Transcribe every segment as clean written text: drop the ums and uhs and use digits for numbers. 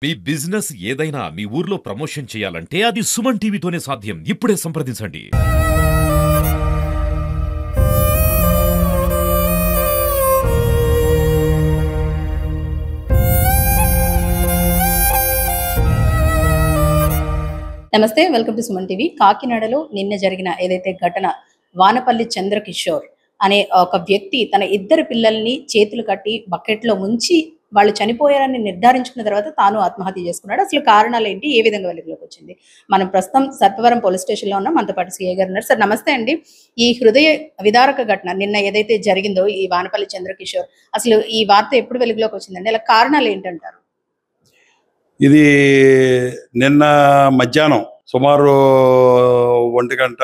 మీ business ఏదైనా మీ ఊర్లో promotion చేయాలంటే అది సుమన్ టీవీతోనే సాధ్యం. ఇప్పుడే సంప్రదించండి. నమస్తే, వెల్కమ్ టు సుమన్ టీవీ. కాకినాడలో నిన్న జరిగిన ఏదైతే ఘటన, వానపల్లి చంద్రకిషోర్ అనే ఒక వ్యక్తి తన ఇద్దరు పిల్లల్ని చేతులు కట్టి బకెట్లో ముంచి వాళ్ళు చనిపోయారని నిర్ధారించుకున్న తర్వాత తాను ఆత్మహత్య చేసుకున్నాడు. అసలు కారణాలు ఏంటి, ఏ విధంగా వెలుగులోకి వచ్చింది? మనం ప్రస్తుతం సర్పవరం పోలీస్ స్టేషన్లో ఉన్నాం. మనతో పాటు సిఐ గారు ఉన్నారు. సార్ నమస్తే అండి. ఈ హృదయ విదారక ఘటన నిన్న ఏదైతే జరిగిందో ఈ వానపల్లి చంద్రకిషోర్, అసలు ఈ వార్త ఎప్పుడు వెలుగులోకి వచ్చిందండి? అలా కారణాలు ఏంటంటారు? ఇది నిన్న మధ్యాహ్నం సుమారు 1 గంట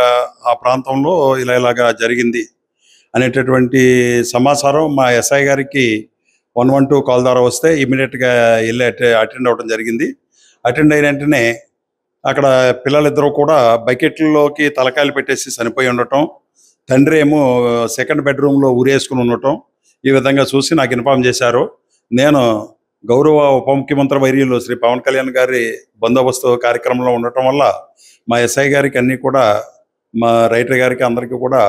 ఆ ప్రాంతంలో ఇలాగా జరిగింది అనేటటువంటి సమాచారం మా ఎస్ఐ గారికి 112 కాల్ ద్వారా వస్తే ఇమీడియట్గా వెళ్ళి అటెండ్ అవ్వడం జరిగింది. అటెండ్ అయిన వెంటనే అక్కడ పిల్లలిద్దరూ కూడా బకెట్లలోకి తలకాయలు పెట్టేసి చనిపోయి ఉండటం, తండ్రి ఏమో సెకండ్ బెడ్రూమ్లో ఊరేసుకుని ఉండటం, ఈ విధంగా చూసి నాకు ఇన్ఫార్మ్ చేశారు. నేను గౌరవ ఉప ముఖ్యమంత్రి వర్యులు శ్రీ పవన్ కళ్యాణ్ గారి బందోబస్తు కార్యక్రమంలో ఉండటం వల్ల మా ఎస్ఐ గారికి అన్నీ కూడా, మా రైటర్ గారికి అందరికీ కూడా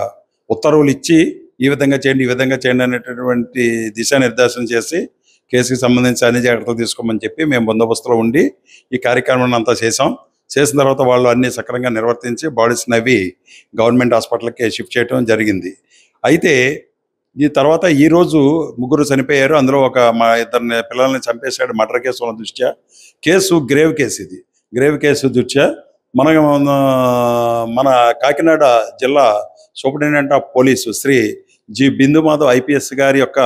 ఉత్తర్వులు ఇచ్చి ఈ విధంగా చేయండి అనేటటువంటి దిశానిర్దేశం చేసి కేసుకి సంబంధించి అన్ని జాగ్రత్తలు తీసుకోమని చెప్పి మేము బందోబస్తులో ఉండి ఈ కార్యక్రమాన్ని అంతా చేసిన తర్వాత వాళ్ళు అన్ని సక్రమంగా నిర్వర్తించి బాడీస్ని అవి గవర్నమెంట్ హాస్పిటల్కి షిఫ్ట్ చేయడం జరిగింది. అయితే ఈ తర్వాత ఈరోజు 3 చనిపోయారు. అందులో మా 2 పిల్లల్ని చంపేశాడు మర్డర్ కేసు ఉన్న దృష్ట్యా. గ్రేవ్ కేసు, ఇది గ్రేవ్ కేసు దృష్ట్యా మన కాకినాడ జిల్లా superintendent of police Shri G Bindu Madhav IPS గారి యొక్క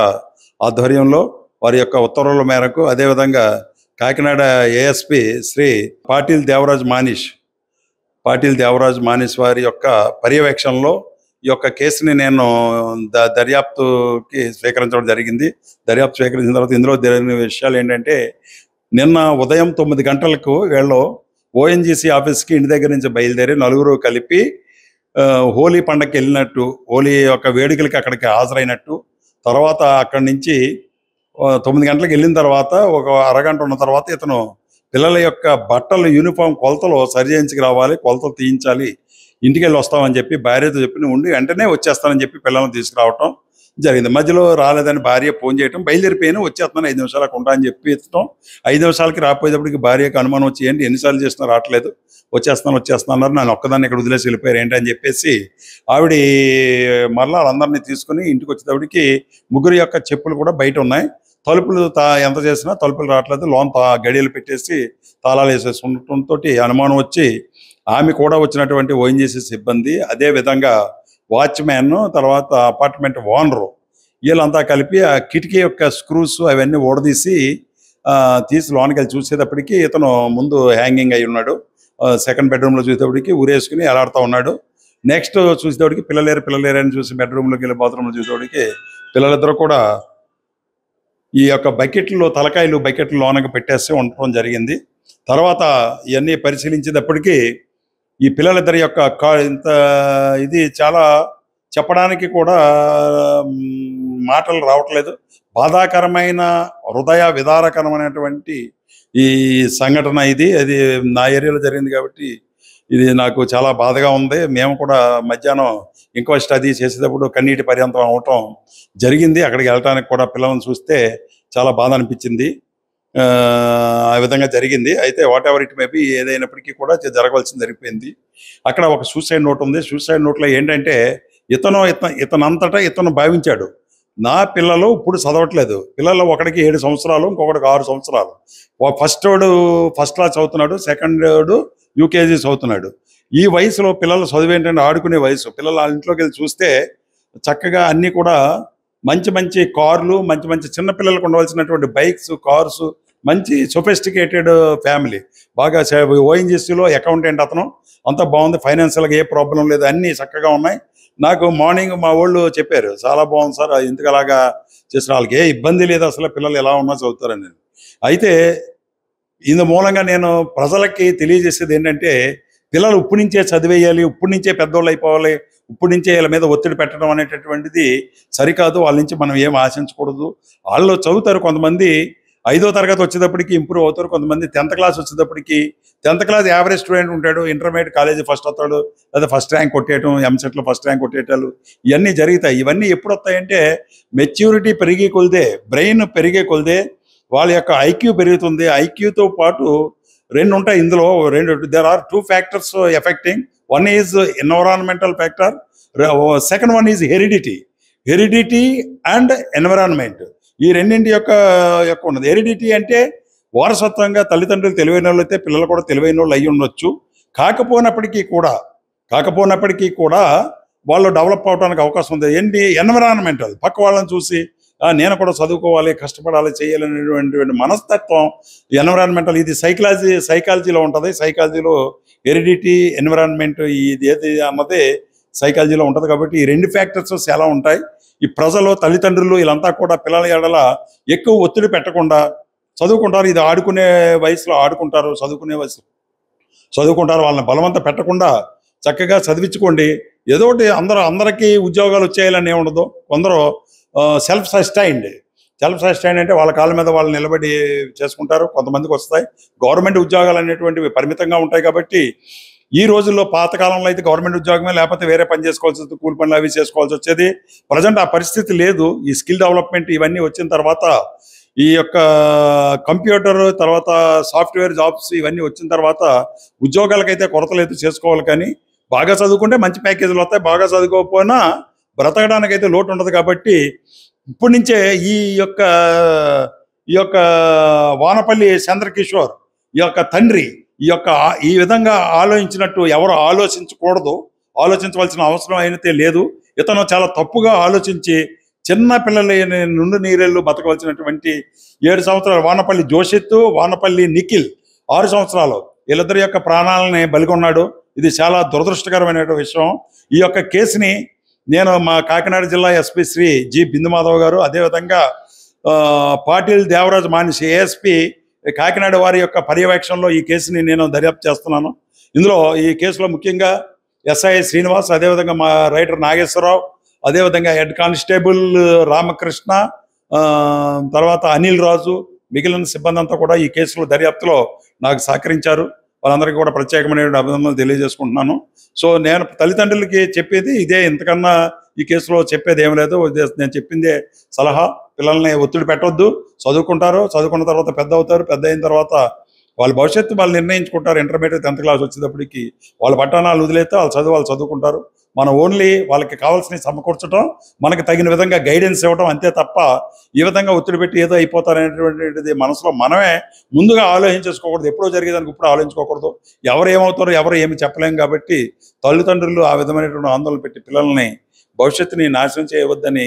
ఆధ్వర్యంలో, వారి యొక్క ఉత్తర్వుల మేరకు, అదేవిధంగా కాకినాడ ఏఎస్పి శ్రీ పాటిల్ దేవరాజ్ మానిష్ వారి యొక్క పర్యవేక్షణలో ఈ యొక్క కేసుని నేను దర్యాప్తుకి స్వీకరించడం జరిగింది. దర్యాప్తు స్వీకరించిన తర్వాత ఇందులో జరిగిన విషయాలు ఏంటంటే, నిన్న ఉదయం 9 గంటలకు వీళ్ళు ఓఎన్జీసీ ఆఫీస్కి ఇంటి దగ్గర నుంచి బయలుదేరి 4 కలిపి హోలీ పండగకి వెళ్ళినట్టు, హోలీ యొక్క వేడుకలకి అక్కడికి హాజరైనట్టు, తర్వాత అక్కడి నుంచి 9 గంటలకు వెళ్ళిన తర్వాత ఒక అరగంట ఉన్న తర్వాత ఇతను పిల్లల యొక్క బట్టలు యూనిఫామ్ కొలతలు సరి చేయించుకు రావాలి, కొలతలు తీయించాలి, ఇంటికి వెళ్ళి వస్తామని చెప్పి భార్యతో చెప్పి ఉండి వెంటనే వచ్చేస్తానని చెప్పి పిల్లల్ని తీసుకురావటం జరిగింది. మధ్యలో రాలేదని భార్య ఫోన్ చేయటం, బయలుదేరిపోయినా వచ్చేస్తున్నాను 5 నిమిషాలకు ఉంటా అని చెప్పి ఇస్తాం. 5 నిమిషాలకి రాకపోయేటప్పటికి భార్యకు అనుమానం వచ్చి, ఏంటి ఎన్నిసార్లు చేసినా రావట్లేదు, వచ్చేస్తాను అన్నారు, నన్ను ఒక్కదాన్ని ఇక్కడ వదిలేసి వెళ్ళిపోయారు ఏంటి అని చెప్పేసి ఆవిడ మరలా వాళ్ళందరినీ తీసుకుని ఇంటికి వచ్చేటప్పటికి 3 యొక్క చెప్పులు కూడా బయట ఉన్నాయి. తలుపులు ఎంత చేసినా తలుపులు రావట్లేదు, లోన్ గడియలు పెట్టేసి తాళాలు వేసేసి ఉండటంతో అనుమానం వచ్చి ఆమె కూడా వచ్చినటువంటి ఓఎన్జీసీ సిబ్బంది, అదేవిధంగా వాచ్మ్యాన్, తర్వాత అపార్ట్మెంట్ ఓనరు, వీళ్ళంతా కలిపి ఆ కిటికీ యొక్క స్క్రూస్ అవన్నీ ఓడదీసి లోనికి వెళ్ళి చూసేటప్పటికి ఇతను ముందు హ్యాంగింగ్ అయి ఉన్నాడు. సెకండ్ బెడ్రూమ్లో చూసేటప్పటికి ఊరేసుకుని ఎలాడుతూ ఉన్నాడు. నెక్స్ట్ చూసేటప్పటికి పిల్లలేరు అని చూసి బెడ్రూమ్లోకి వెళ్ళి బాత్రూంలో చూసేటప్పటికి పిల్లలిద్దరూ కూడా ఈ యొక్క బకెట్లు లోనకి పెట్టేసి ఉండటం జరిగింది. తర్వాత ఇవన్నీ పరిశీలించేటప్పటికీ ఈ పిల్లలిద్దరి యొక్క ఇది చాలా చెప్పడానికి కూడా మాటలు రావట్లేదు. బాధాకరమైన, హృదయ విదారకరమైనటువంటి ఈ సంఘటన ఇది. అది నా ఏరియాలో జరిగింది కాబట్టి ఇది నాకు చాలా బాధగా ఉంది. మేము కూడా మధ్యాహ్నం ఇంక్వెస్ట్ అది చేసేటప్పుడు కన్నీటి పర్యంతం అవటం జరిగింది. అక్కడికి వెళ్ళటానికి కూడా పిల్లలను చూస్తే చాలా బాధ అనిపించింది. ఆ విధంగా జరిగింది. అయితే వాట్ ఎవర్ ఇట్ మేబీ, ఏదైనప్పటికీ కూడా జరగవలసింది జరిగిపోయింది. అక్కడ ఒక సూసైడ్ నోట్ ఉంది. సూసైడ్ నోట్లో ఏంటంటే, ఇతనంతటా ఇతను భావించాడు, నా పిల్లలు ఇప్పుడు చదవట్లేదు, పిల్లలు ఒకడికి 7 సంవత్సరాలు, ఇంకొకటికి 6 సంవత్సరాలు. ఫస్ట్ క్లాస్ చదువుతున్నాడు, సెకండ్ యూకేజీ చదువుతున్నాడు. ఈ వయసులో పిల్లలు చదువు ఏంటంటే ఆడుకునే వయసు. పిల్లలు వాళ్ళ ఇంట్లోకి వెళ్ళి చూస్తే చక్కగా అన్నీ కూడా మంచి కార్లు, మంచి చిన్న పిల్లలకు ఉండవలసినటువంటి బైక్స్, కార్స్, మంచి సొఫిస్టికేటెడ్ ఫ్యామిలీ. బాగా ఓఎన్జీసీలో అకౌంటెంట్ అతను, అంతా బాగుంది, ఫైనాన్షియల్గా ఏ ప్రాబ్లం లేదు, అన్నీ చక్కగా ఉన్నాయి. నాకు మార్నింగ్ మా వాళ్ళు చెప్పారు, చాలా బాగుంది సార్, ఎందుకు అలాగా చేసిన, వాళ్ళకి ఏ ఇబ్బంది లేదు, అసలు పిల్లలు ఎలా ఉన్నా చదువుతారని. అయితే ఇందు మూలంగా నేను ప్రజలకి తెలియజేసేది ఏంటంటే, పిల్లలు ఇప్పటి నుంచే చదివేయాలి, ఇప్పటి నుంచే పెద్దోళ్ళు అయిపోవాలి, ఇప్పటి నుంచే వీళ్ళ మీద ఒత్తిడి పెట్టడం అనేటటువంటిది సరికాదు. వాళ్ళ నుంచి మనం ఏం ఆశించకూడదు. వాళ్ళు చదువుతారు, కొంతమంది 5వ తరగతి వచ్చేటప్పటికి ఇంప్రూవ్ అవుతారు. కొంతమంది 10th క్లాస్ వచ్చేటప్పటికి 10th క్లాస్ యావరేజ్ స్టూడెంట్ ఉంటాడు, ఇంటర్మీడియట్ కాలేజీ ఫస్ట్ వస్తాడు, లేదా ఫస్ట్ ర్యాంక్ కొట్టేయటం, ఎంసెట్లో ఫస్ట్ ర్యాంక్ కొట్టేయటాలు ఇవన్నీ జరుగుతాయి. ఇవన్నీ ఎప్పుడు వస్తాయంటే మెచ్యూరిటీ పెరిగే కొలిదే, బ్రెయిన్ పెరిగే కొలిదే వాళ్ళ యొక్క ఐక్యూ పెరుగుతుంది. ఐక్యూతో పాటు రెండు ఉంటాయి ఇందులో, there are 2 factors affecting. One is environmental factor, second one is heredity and environment. ఈ రెండింటి యొక్క ఉన్నది. హెరిడిటీ అంటే వారసత్వంగా తల్లిదండ్రులు తెలివైన వాళ్ళు అయితే పిల్లలు కూడా తెలివైన వాళ్ళు అయ్యి ఉండొచ్చు. కాకపోయినప్పటికీ కూడా వాళ్ళు డెవలప్ అవడానికి అవకాశం ఉంది. ఏంటి ఎన్విరాన్మెంటల్, పక్క వాళ్ళని చూసి నేను కూడా చదువుకోవాలి, కష్టపడాలి, చేయాలనేటువంటి మనస్తత్వం ఎన్విరాన్మెంటల్. ఇది సైకాలజీలో ఉంటుంది. సైకాలజీలో హెరిడిటీ, ఎన్విరాన్మెంట్ ఇది ఏది అన్నది సైకాలజీలో ఉంటుంది. కాబట్టి ఈ 2 ఫ్యాక్టర్స్ చాలా ఉంటాయి. ఈ ప్రజలు, తల్లిదండ్రులు వీళ్ళంతా కూడా పిల్లల ఎడల ఎక్కువ ఒత్తిడి పెట్టకుండా చదువుకుంటారు. ఇది ఆడుకునే వయసులో ఆడుకుంటారు, చదువుకునే వయసులో చదువుకుంటారు. వాళ్ళని బలవంతం పెట్టకుండా చక్కగా చదివించుకోండి. ఏదో ఒకటి అందరికీ ఉద్యోగాలు వచ్చేయాలని ఉండదు. కొందరు సెల్ఫ్ సస్టైన్డ్ అంటే వాళ్ళ కాళ్ళ మీద వాళ్ళు నిలబడి చేసుకుంటారు. కొంతమందికి వస్తాయి. గవర్నమెంట్ ఉద్యోగాలు అనేటువంటివి పరిమితంగా ఉంటాయి. కాబట్టి ఈ రోజుల్లో, పాతకాలంలో అయితే గవర్నమెంట్ ఉద్యోగమే, లేకపోతే వేరే పని చేసుకోవాల్సి వస్తుంది, కూలి పనులు అవి చేసుకోవాల్సి వచ్చేది. ప్రజెంట్ ఆ పరిస్థితి లేదు. ఈ స్కిల్ డెవలప్మెంట్ ఇవన్నీ వచ్చిన తర్వాత, ఈ యొక్క కంప్యూటర్ తర్వాత సాఫ్ట్వేర్ జాబ్స్ ఇవన్నీ వచ్చిన తర్వాత ఉద్యోగాలకైతే కొరత లేదు, చేసుకోవాలి. కానీ బాగా చదువుకుంటే మంచి ప్యాకేజీలు వస్తాయి, బాగా చదువుకోకపోయినా బ్రతకడానికైతే లోటు ఉండదు. కాబట్టి ఇప్పటి నుంచే ఈ యొక్క వానపల్లి చంద్రకిషోర్ ఈ యొక్క తండ్రి ఈ విధంగా ఆలోచించినట్టు ఎవరు ఆలోచించకూడదు, ఆలోచించవలసిన అవసరం అయితే లేదు. ఇతను చాలా తప్పుగా ఆలోచించి చిన్న పిల్లల నుండి నీరెళ్ళు బతకవలసినటువంటి 7 సంవత్సరాలు వానపల్లి జోషిత్, వానపల్లి నిఖిల్ 6 సంవత్సరాలు వీళ్ళిద్దరి యొక్క ప్రాణాలని బలిగొన్నాడు. ఇది చాలా దురదృష్టకరమైన విషయం. ఈ యొక్క కేసుని నేను మా కాకినాడ జిల్లా ఎస్పీ శ్రీ జి బిందుమాధవ్ గారు, అదేవిధంగా పాటిల్ దేవరాజ్ మానిషి ఏఎస్పీ కాకినాడ వారి యొక్క పర్యవేక్షణలో ఈ కేసుని నేను దర్యాప్తు చేస్తున్నాను. ఇందులో ఈ కేసులో ముఖ్యంగా ఎస్ఐ శ్రీనివాస్, అదేవిధంగా మా రైటర్ నాగేశ్వరరావు, అదేవిధంగా హెడ్ కానిస్టేబుల్ రామకృష్ణ, తర్వాత అనిల్ రాజు, మిగిలిన సిబ్బంది అంతా కూడా ఈ కేసులో దర్యాప్తులో నాకు సహకరించారు. వాళ్ళందరికీ కూడా ప్రత్యేకమైన అభినందనలు తెలియజేసుకుంటున్నాను. సో నేను తల్లిదండ్రులకి చెప్పేది ఇదే, ఇంతకన్నా ఈ కేసులో చెప్పేది ఏం లేదు. నేను చెప్పిందే సలహా. పిల్లల్ని ఒత్తిడి పెట్టొద్దు, చదువుకుంటారు, చదువుకున్న తర్వాత పెద్ద అవుతారు, పెద్ద అయిన తర్వాత వాళ్ళ భవిష్యత్తు వాళ్ళు నిర్ణయించుకుంటారు. ఇంటర్మీడియట్ 10th క్లాస్ వచ్చేటప్పటికి వాళ్ళ పట్టణాలు వదిలేస్తే వాళ్ళు చదువుకుంటారు. మనం ఓన్లీ వాళ్ళకి కావాల్సినవి సమకూర్చడం, మనకి తగిన విధంగా గైడెన్స్ ఇవ్వడం, అంతే తప్ప ఈ విధంగా ఒత్తిడి పెట్టి ఏదో అయిపోతారనేటువంటిది మనసులో మనమే ముందుగా ఆలోచించేసుకోకూడదు. ఎప్పుడో జరిగేదానికి ఇప్పుడు ఆలోచించుకోకూడదు. ఎవరు ఏమవుతారో ఎవరు ఏమి చెప్పలేం. కాబట్టి తల్లిదండ్రులు ఆ విధమైనటువంటి ఆందోళన పెట్టి పిల్లల్ని భవిష్యత్తుని నాశనం చేయవద్దని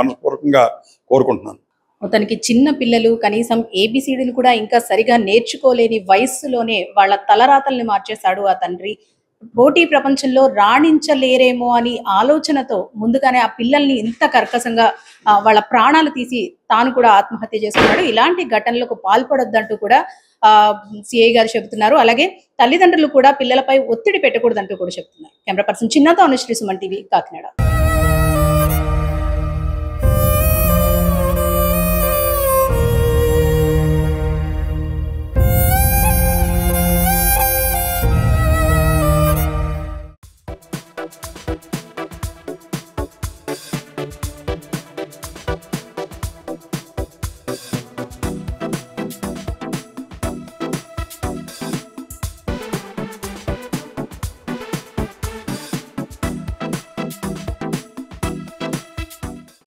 మనస్పూర్వకంగా కోరుకుంటున్నాను. తనకి చిన్న పిల్లలు కనీసం ఏబిసిడీలు కూడా ఇంకా సరిగా నేర్చుకోలేని వయస్సులోనే వాళ్ళ తలరాతల్ని మార్చేశాడు ఆ తండ్రి. పోటీ ప్రపంచంలో రాణించలేరేమో అని ఆలోచనతో ముందుగానే ఆ పిల్లల్ని ఇంత కర్కశంగా వాళ్ళ ప్రాణాలు తీసి తాను కూడా ఆత్మహత్య చేసుకున్నాడు. ఇలాంటి ఘటనలకు పాల్పడొద్దంటూ కూడా సిఐ గారు చెబుతున్నారు. అలాగే తల్లిదండ్రులు కూడా పిల్లలపై ఒత్తిడి పెట్టకూడదంటూ కూడా చెప్తున్నారు. కెమెరా పర్సన్ చిన్నతో అనుశ్రీ, సుమన్ టీవీ, కాకినాడ.